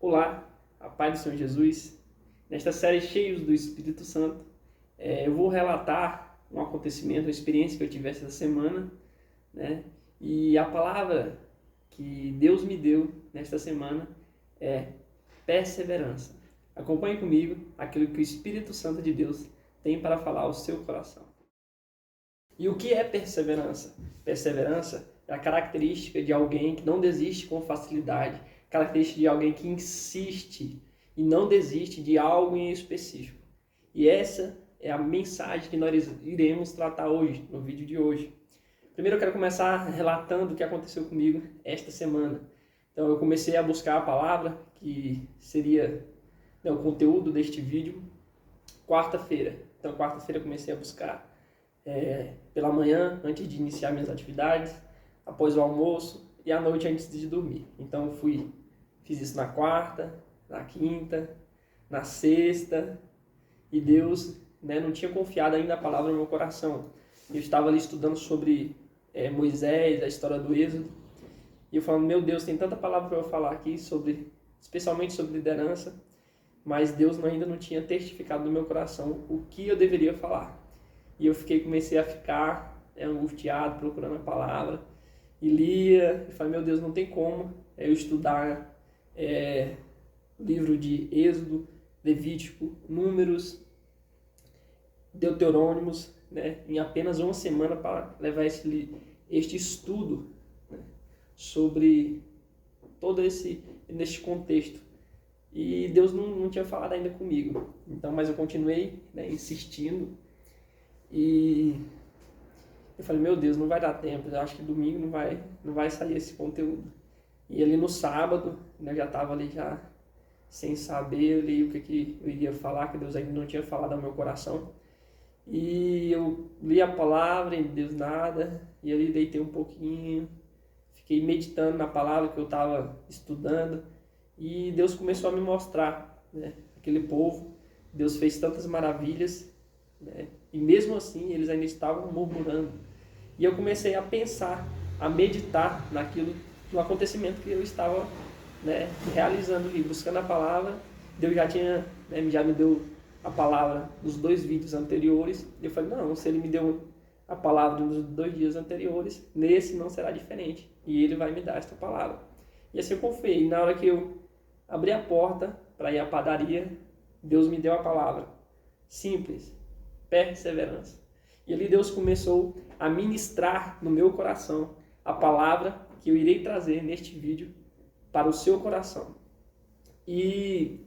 Olá, a paz do Senhor Jesus. Nesta série Cheios do Espírito Santo, eu vou relatar um acontecimento, uma experiência que eu tive essa semana, né? E a palavra que Deus me deu nesta semana é perseverança. Acompanhe comigo aquilo que o Espírito Santo de Deus tem para falar ao seu coração. E o que é perseverança? Perseverança é a característica de alguém que não desiste com facilidade, característica de alguém que insiste e não desiste de algo em específico. E essa é a mensagem que nós iremos tratar hoje, no vídeo de hoje. Primeiro eu quero começar relatando o que aconteceu comigo esta semana. Então eu comecei a buscar a palavra, que seria o conteúdo deste vídeo, quarta-feira. Então quarta-feira eu comecei a buscar pela manhã, antes de iniciar minhas atividades, após o almoço e à noite antes de dormir. Então eu fiz isso na quarta, na quinta, na sexta, e Deus não tinha confiado ainda a palavra no meu coração. Eu estava ali estudando sobre Moisés, a história do Êxodo, e eu falando, meu Deus, tem tanta palavra para eu falar aqui, especialmente sobre liderança, mas Deus ainda não tinha testificado no meu coração o que eu deveria falar. E eu comecei a ficar angustiado, procurando a palavra, e lia, e falei, meu Deus, não tem como eu estudar livro de Êxodo, Levítico, Números, Deuterônimos, em apenas uma semana para levar este estudo, sobre todo neste contexto. E Deus não tinha falado ainda comigo. Então, mas eu continuei insistindo. E eu falei, meu Deus, não vai dar tempo. Eu acho que domingo não vai sair esse conteúdo. E ali no sábado, eu já estava ali já sem saber ali o que eu iria falar, que Deus ainda não tinha falado ao meu coração. E eu li a palavra e Deus nada. E ali deitei um pouquinho, fiquei meditando na palavra que eu estava estudando. E Deus começou a me mostrar aquele povo. Deus fez tantas maravilhas, e mesmo assim eles ainda estavam murmurando. E eu comecei a pensar, a meditar no acontecimento que eu estava realizando ali, buscando a palavra. Deus já me deu a palavra dos 2 vídeos anteriores. Eu falei, não, se ele me deu a palavra nos 2 dias anteriores, nesse não será diferente. E ele vai me dar esta palavra. E assim eu confiei. Na hora que eu abri a porta para ir à padaria, Deus me deu a palavra. Simples. Perseverança. E ali Deus começou a ministrar no meu coração a palavra que eu irei trazer neste vídeo para o seu coração. E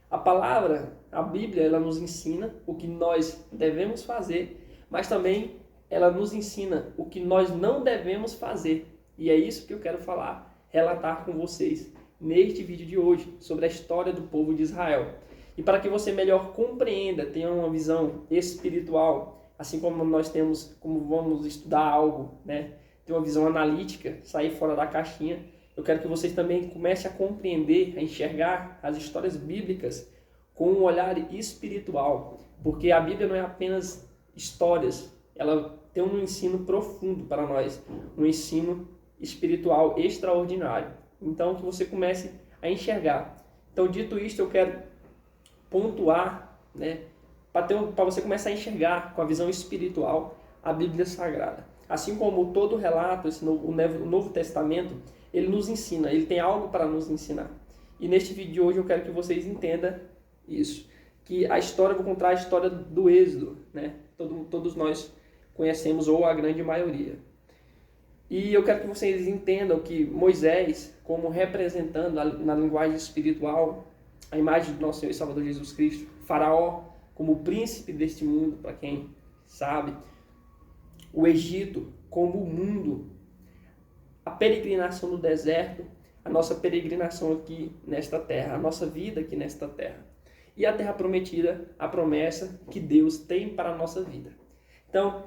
a palavra, a Bíblia, ela nos ensina o que nós devemos fazer, mas também ela nos ensina o que nós não devemos fazer. E é isso que eu quero relatar com vocês neste vídeo de hoje, sobre a história do povo de Israel. E para que você melhor compreenda, tenha uma visão espiritual, assim como nós temos, como vamos estudar algo, ter uma visão analítica, sair fora da caixinha, eu quero que vocês também comecem a compreender, a enxergar as histórias bíblicas com um olhar espiritual, porque a Bíblia não é apenas histórias, ela tem um ensino profundo para nós, um ensino espiritual extraordinário. Então, que você comece a enxergar. Então, dito isto, eu quero pontuar, para você começar a enxergar com a visão espiritual a Bíblia Sagrada. Assim como todo relato, o Novo Testamento, ele nos ensina, ele tem algo para nos ensinar. E neste vídeo de hoje eu quero que vocês entendam isso, que eu vou contar a história do Êxodo, todos nós conhecemos, ou a grande maioria. E eu quero que vocês entendam que Moisés, como representando na linguagem espiritual a imagem do nosso Senhor e Salvador Jesus Cristo, Faraó como o príncipe deste mundo, para quem sabe, o Egito como o mundo, a peregrinação no deserto, a nossa peregrinação aqui nesta terra, a nossa vida aqui nesta terra, e a terra prometida, a promessa que Deus tem para a nossa vida. Então,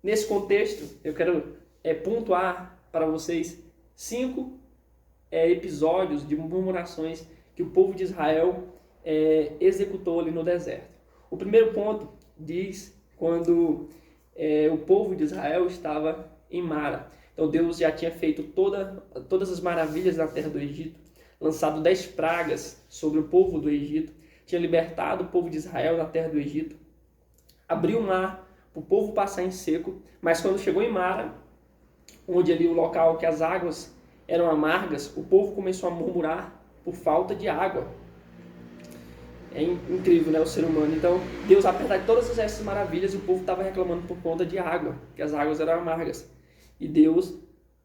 nesse contexto, eu quero pontuar para vocês 5 episódios de murmurações que o povo de Israel executou ali no deserto. O primeiro ponto diz quando o povo de Israel estava em Mara. Então Deus já tinha feito todas as maravilhas na terra do Egito, lançado 10 pragas sobre o povo do Egito, tinha libertado o povo de Israel da terra do Egito, abriu o mar para o povo passar em seco, mas quando chegou em Mara, onde ali o local que as águas eram amargas, o povo começou a murmurar por falta de água. É incrível, né, o ser humano. Então, Deus, apesar de todas essas maravilhas, o povo estava reclamando por conta de água, que as águas eram amargas. E Deus,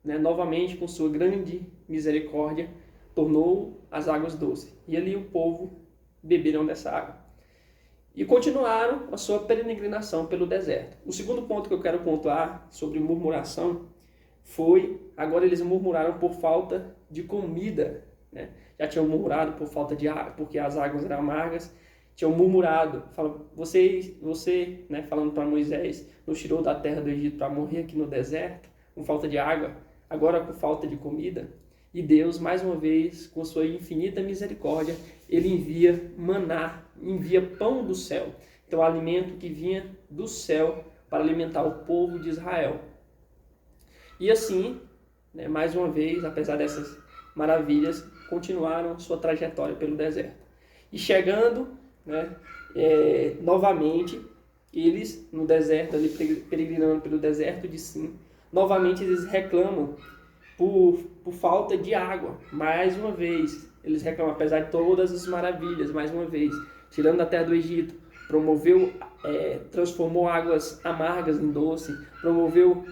né, novamente, com sua grande misericórdia, tornou as águas doces. E ali o povo beberam dessa água. E continuaram a sua peregrinação pelo deserto. O segundo ponto que eu quero pontuar sobre murmuração foi, agora eles murmuraram por falta de comida, né? Já tinham murmurado por falta de água, porque as águas eram amargas, tinham murmurado, você, né, falando para Moisés, nos tirou da terra do Egito para morrer aqui no deserto, com falta de água, agora com falta de comida. E Deus, mais uma vez, com sua infinita misericórdia, ele envia maná, envia pão do céu. Então, alimento que vinha do céu para alimentar o povo de Israel. E assim, né, mais uma vez, apesar dessas maravilhas, continuaram sua trajetória pelo deserto. E chegando, né, novamente, eles no deserto, ali peregrinando pelo deserto de Sim, novamente eles reclamam por falta de água. Mais uma vez, eles reclamam, apesar de todas as maravilhas, mais uma vez, tirando da terra do Egito, promoveu, transformou águas amargas em doce, promoveu,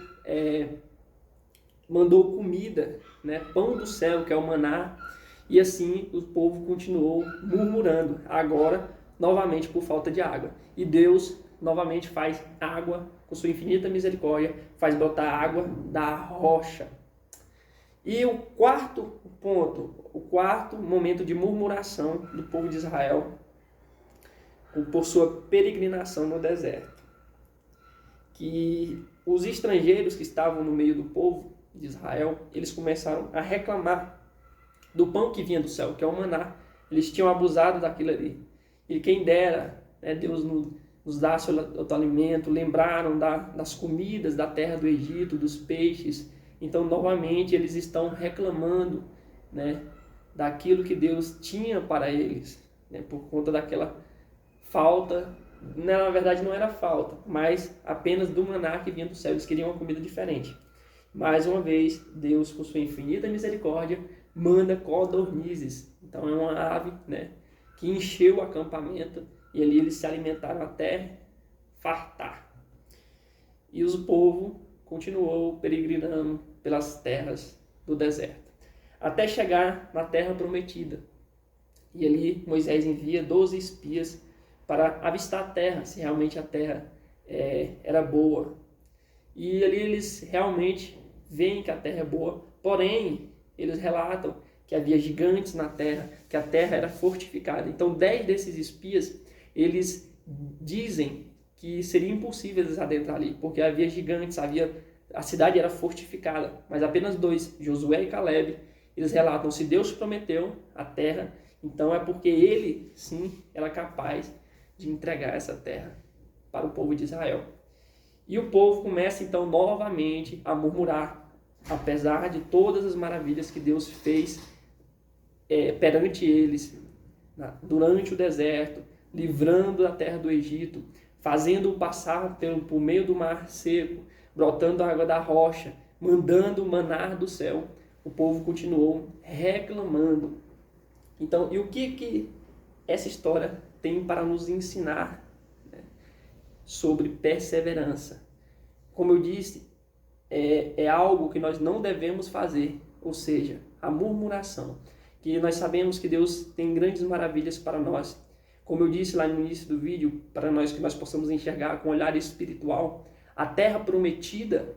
mandou comida, né, pão do céu, que é o maná, e assim o povo continuou murmurando, agora novamente por falta de água. E Deus novamente faz água, com sua infinita misericórdia, faz brotar água da rocha. E o quarto ponto, o quarto momento de murmuração do povo de Israel, por sua peregrinação no deserto, que os estrangeiros que estavam no meio do povo de Israel, eles começaram a reclamar do pão que vinha do céu, que é o maná. Eles tinham abusado daquilo ali. E quem dera, né, Deus nos dá outro alimento, lembraram das comidas da terra do Egito, dos peixes. Então, novamente, eles estão reclamando, né, daquilo que Deus tinha para eles, né, por conta daquela falta. Na verdade, não era falta, mas apenas do maná que vinha do céu. Eles queriam uma comida diferente. Mais uma vez, Deus, com sua infinita misericórdia, manda codornizes. Então, é uma ave, né, que encheu o acampamento e ali eles se alimentaram até fartar. E o povo continuou peregrinando pelas terras do deserto, até chegar na terra prometida. E ali Moisés envia 12 espias para avistar a terra, se realmente a terra era boa. E ali eles realmente veem que a terra é boa, porém eles relatam que havia gigantes na terra, que a terra era fortificada. Então 10 desses espias, eles dizem que seria impossível eles adentrar ali, porque havia gigantes, a cidade era fortificada, mas apenas 2, Josué e Caleb, eles relatam, se Deus prometeu a terra, então é porque ele, sim, era capaz de entregar essa terra para o povo de Israel. E o povo começa então novamente a murmurar, apesar de todas as maravilhas que Deus fez perante eles, durante o deserto, livrando a terra do Egito, fazendo-o passar por meio do mar seco, brotando a água da rocha, mandando o maná do céu. O povo continuou reclamando. Então, e o que essa história tem para nos ensinar, né, sobre perseverança? Como eu disse, é algo que nós não devemos fazer, ou seja, a murmuração. Que nós sabemos que Deus tem grandes maravilhas para nós. Como eu disse lá no início do vídeo, para nós que nós possamos enxergar com um olhar espiritual, a terra prometida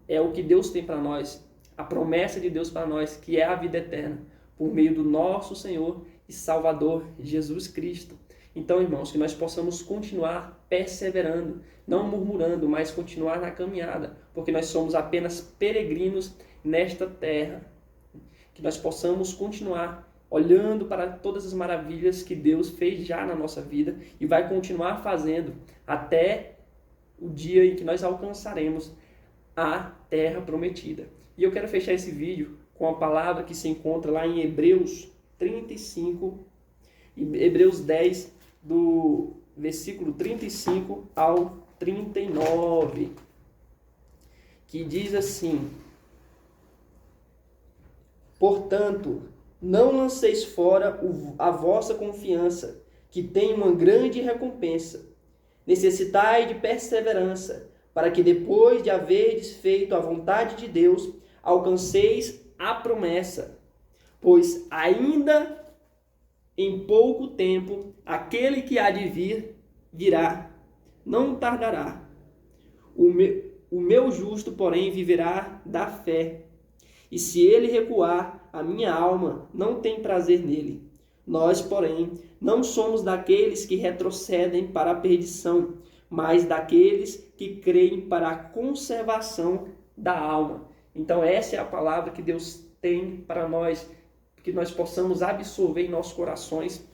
é o que Deus tem para nós, a promessa de Deus para nós, que é a vida eterna, por meio do nosso Senhor e Salvador Jesus Cristo. Então, irmãos, que nós possamos continuar perseverando, não murmurando, mas continuar na caminhada, porque nós somos apenas peregrinos nesta terra. Que nós possamos continuar olhando para todas as maravilhas que Deus fez já na nossa vida e vai continuar fazendo até o dia em que nós alcançaremos a terra prometida. E eu quero fechar esse vídeo com a palavra que se encontra lá em Hebreus 35, Hebreus 10, do versículo 35 ao 39, que diz assim: portanto, não lanceis fora a vossa confiança, que tem uma grande recompensa. Necessitai de perseverança, para que depois de haverdes feito a vontade de Deus, alcanceis a promessa. Pois ainda em pouco tempo, aquele que há de vir, virá, não tardará. O meu justo, porém, viverá da fé. E se ele recuar, a minha alma não tem prazer nele. Nós, porém, não somos daqueles que retrocedem para a perdição, mas daqueles que creem para a conservação da alma. Então essa é a palavra que Deus tem para nós, que nós possamos absorver em nossos corações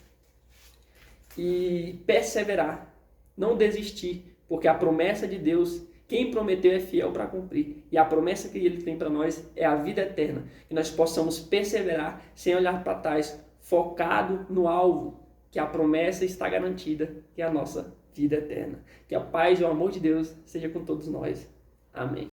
e perseverar, não desistir, porque a promessa de Deus, quem prometeu é fiel para cumprir. E a promessa que Ele tem para nós é a vida eterna. Que nós possamos perseverar sem olhar para trás, focado no alvo, que a promessa está garantida, que é a nossa vida eterna. Que a paz e o amor de Deus seja com todos nós. Amém.